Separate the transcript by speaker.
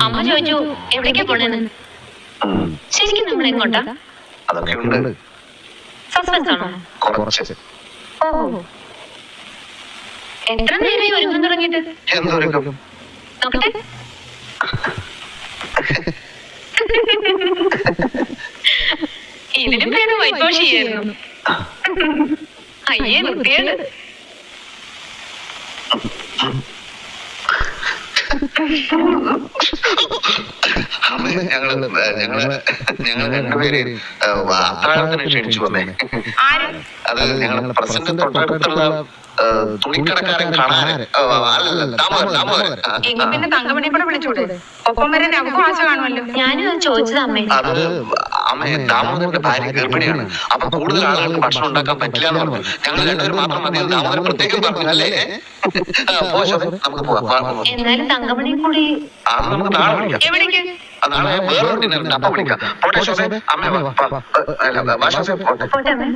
Speaker 1: അമ്മ ചോദിച്ചു എവിടേക്കാ പോണെന്ന്. ശരിക്കും നമ്മൾ എങ്ങോട്ടാ?
Speaker 2: അതൊക്കെ ഉണ്ട്.
Speaker 1: സസ്പെൻസ് ആണോ?
Speaker 2: കുറച്ച്.
Speaker 1: ഓ, എത്ര നേരമായി ഒരുങ്ങാൻ തുടങ്ങിയിട്ട്?
Speaker 2: എന്തൊരുക്കം?
Speaker 1: നോക്കട്ടെ. ഇതിലും പേര് വൈറ്റ് വാഷ് ചെയ്യായിരുന്നു. അയ്യേ വൃത്തിയാണ്.
Speaker 2: ഞങ്ങൾ രണ്ടുപേര് അത്താഴത്തിന് ക്ഷണിച്ചു വന്നേ. അത് ഞങ്ങൾ പ്രസന്റ് തൊട്ടടുത്തുള്ള തുണിക്കടക്കാരൻ കാണാൻ.
Speaker 3: പിന്നെ തങ്കമണി കൂടെ വിളിച്ചൂടെ? ഒപ്പം വരെ ഞങ്ങൾക്ക് ആശ കാണുമല്ലോ.
Speaker 1: ഞാനും ചോദിച്ചത് അമ്മേ.
Speaker 2: അത് അമ്മയെ ദാമോദരന്റെ ഭാര്യ ഗർഭിണിയാണ്. അപ്പൊ കൂടുതൽ ആളുകൾക്ക് ഭക്ഷണം ഉണ്ടാക്കാൻ പറ്റില്ല എന്ന് പറഞ്ഞു. ഞങ്ങൾ രണ്ടുപേരും മാത്രം മതി. ദാമോദരൻ പ്രത്യേകം പറഞ്ഞല്ലേ. നമുക്ക് പോവാം.
Speaker 1: എന്നാലും തങ്കമണി കൂടി
Speaker 2: നമുക്ക് നാളെ വിളിക്കാം.
Speaker 1: എവിടേക്ക്?
Speaker 2: നാളെ വേറെ ഡിന്നറിന് അപ്പൊ വിളിക്കാം. പോട്ടെ ശോഭേ, അമ്മ വാ. പോട്ടെ.
Speaker 1: പോട്ടെ അമ്മേ.